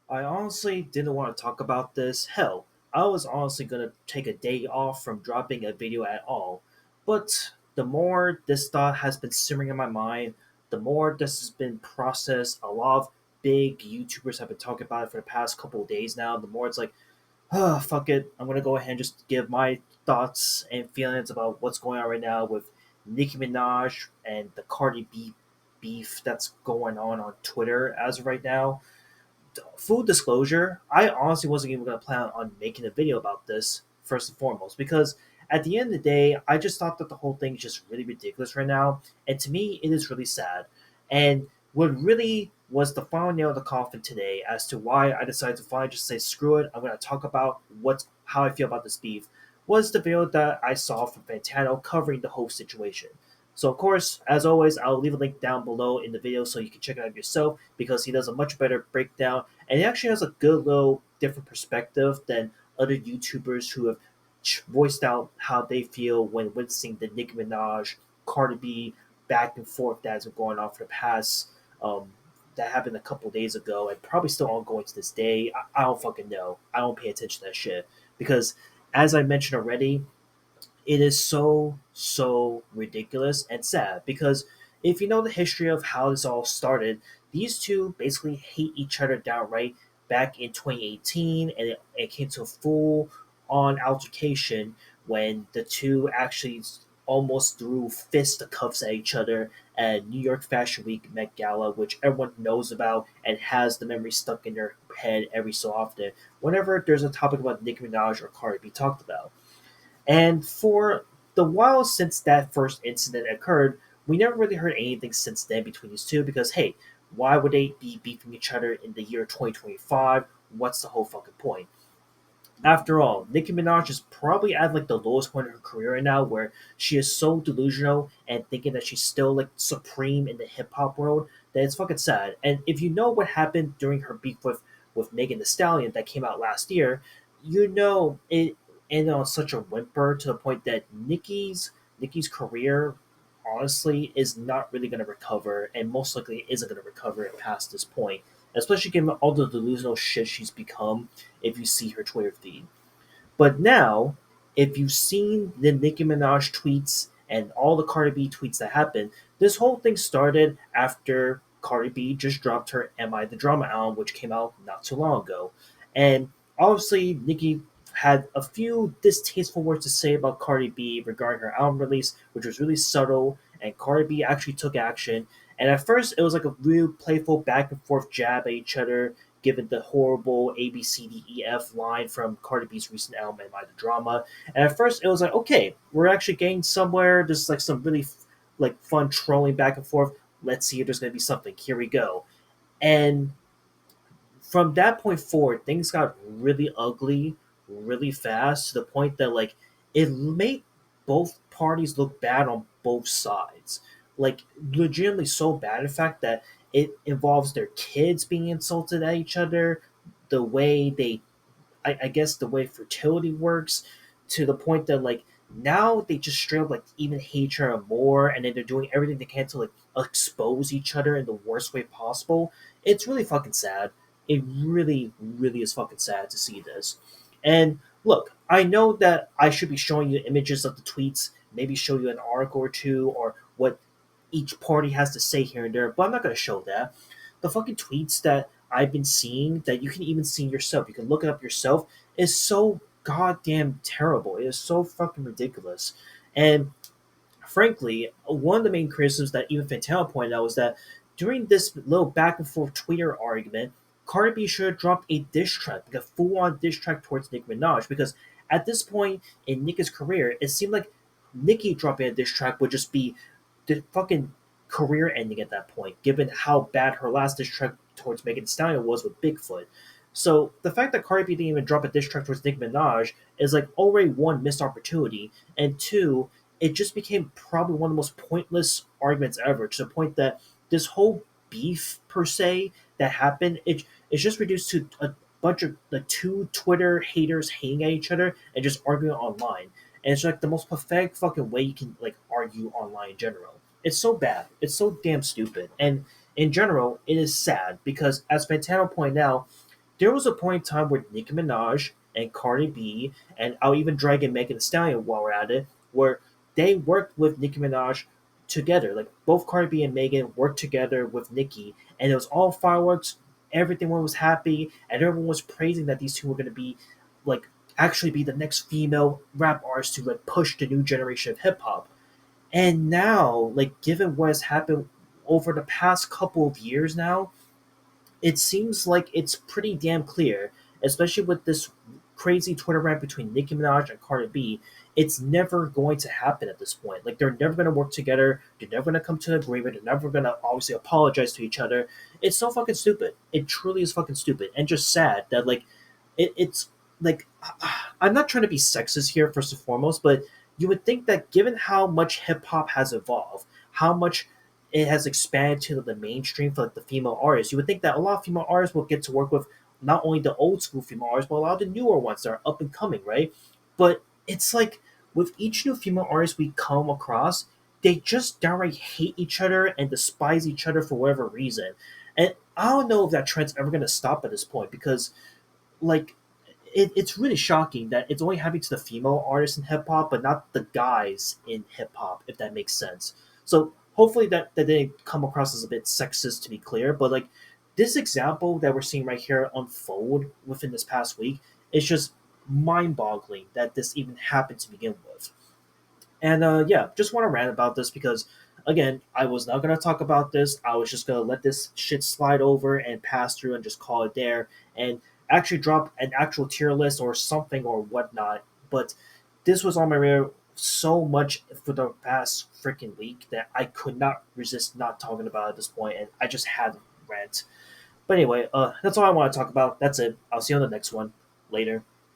I honestly didn't want to talk about this. Hell, I was honestly gonna take a day off from dropping a video at all. But the more this thought has been simmering in my mind, the more this has been processed. A lot of big YouTubers have been talking about it for the past couple of days now. The more it's like, oh, fuck it. I'm gonna go ahead and just give my thoughts and feelings about what's going on right now with Nicki Minaj and the Cardi B beef that's going on Twitter as of right now. Full disclosure, I honestly wasn't even going to plan on making a video about this first and foremost because at the end of the day, I just thought that the whole thing is just really ridiculous right now, and to me, it is really sad. And what really was the final nail in the coffin today as to why I decided to finally just say screw it, I'm going to talk about what's how I feel about this beef was the video that I saw from Fantano covering the whole situation. So, of course, as always, I'll leave a link down below in the video so you can check it out yourself because he does a much better breakdown and he actually has a good little different perspective than other YouTubers who have voiced out how they feel when witnessing the Nicki Minaj, Cardi B back and forth that's been going on for the past. That happened a couple days ago and probably still ongoing to this day. I don't fucking know. I don't pay attention to that shit because, as I mentioned already, it is so ridiculous and sad because if you know the history of how this all started, these two basically hate each other downright back in 2018, and it came to a full on altercation when the two actually almost threw fisticuffs at each other at New York Fashion Week Met Gala, which everyone knows about and has the memory stuck in their head every so often whenever there's a topic about Nicki Minaj or Cardi B talked about. And for the while since that first incident occurred, we never really heard anything since then between these two because, hey, why would they be beefing each other in the year 2025? What's the whole fucking point? After all, Nicki Minaj is probably at like the lowest point in her career right now where she is so delusional and thinking that she's still like supreme in the hip hop world that it's fucking sad. And if you know what happened during her beef with Megan Thee Stallion that came out last year, you know it ended on such a whimper to the point that Nicki's career honestly is not really going to recover and most likely isn't going to recover past this point, especially given all the delusional shit she's become if you see her Twitter feed. But now, if you've seen the Nicki Minaj tweets and all the Cardi B tweets that happened, this whole thing started after Cardi B just dropped her Am I the Drama album, which came out not too long ago. And obviously, Nicki had a few distasteful words to say about Cardi B regarding her album release, which was really subtle, and Cardi B actually took action. And at first, it was like a real playful back and forth jab at each other, given the horrible ABCDEF line from Cardi B's recent album "Am I the Drama?" And at first, it was like, okay, we're actually getting somewhere. There's like some really like fun trolling back and forth. Let's see if there's going to be something. Here we go. And from that point forward, things got really ugly really fast to the point that like it made both parties look bad on both sides. Like legitimately so bad in fact that it involves their kids being insulted at each other, the way they I guess the way fertility works, to the point that like now they just straight up like even hate each other more and then they're doing everything they can to like expose each other in the worst way possible. It's really fucking sad. It really is fucking sad to see this. And look, I know that I should be showing you images of the tweets, maybe show you an article or two or what each party has to say here and there, but I'm not gonna show that. The fucking tweets that I've been seeing that you can even see yourself, you can look it up yourself, is so goddamn terrible. It is so fucking ridiculous. And frankly, one of the main criticisms that even Fantano pointed out was that during this little back and forth Twitter argument, Cardi B should have dropped a diss track, like a full on diss track towards Nicki Minaj, because at this point in Nicki's career, it seemed like Nicki dropping a diss track would just be the fucking career ending at that point, given how bad her last diss track towards Megan Thee Stallion was with Bigfoot. So the fact that Cardi B didn't even drop a diss track towards Nicki Minaj is like already one missed opportunity, and two, it just became probably one of the most pointless arguments ever to the point that this whole beef per se that happened it's just reduced to a bunch of the two Twitter haters hating at each other and just arguing online. And it's like the most pathetic fucking way you can like argue online in general. It's so bad. It's so damn stupid. And in general, it is sad because as Fantano pointed out, there was a point in time where Nicki Minaj and Cardi B, and I'll even drag in Megan Thee Stallion while we're at it, where they worked with Nicki Minaj together. Like both Cardi B and Megan worked together with Nicki, and it was all fireworks. Everyone was happy, and everyone was praising that these two were going to be like actually be the next female rap artists to like push the new generation of hip hop. And now, like given what has happened over the past couple of years now, it seems like it's pretty damn clear, especially with this crazy Twitter rant between Nicki Minaj and Cardi B. It's never going to happen at this point. Like they're never going to work together. They're never going to come to an agreement. They're never going to obviously apologize to each other. It's so fucking stupid. It truly is fucking stupid and just sad that like it's like I'm not trying to be sexist here first and foremost, but you would think that given how much hip hop has evolved, how much it has expanded to the mainstream for like the female artists, you would think that a lot of female artists will get to work with not only the old school female artists, but a lot of the newer ones that are up and coming, right? But it's like with each new female artist we come across, they just downright hate each other and despise each other for whatever reason. And I don't know if that trend's ever going to stop at this point because like it's really shocking that it's only happening to the female artists in hip hop, but not the guys in hip hop, if that makes sense. So hopefully that didn't come across as a bit sexist, to be clear. But like this example that we're seeing right here unfold within this past week is just mind-boggling that this even happened to begin with. And yeah, just want to rant about this because, again, I was not going to talk about this. I was just going to let this shit slide over and pass through and just call it there and actually drop an actual tier list or something or whatnot. But this was on my radar so much for the past freaking week that I could not resist not talking about it at this point, and I just had to rant. But anyway, that's all I want to talk about. That's it. I'll see you on the next one. Later.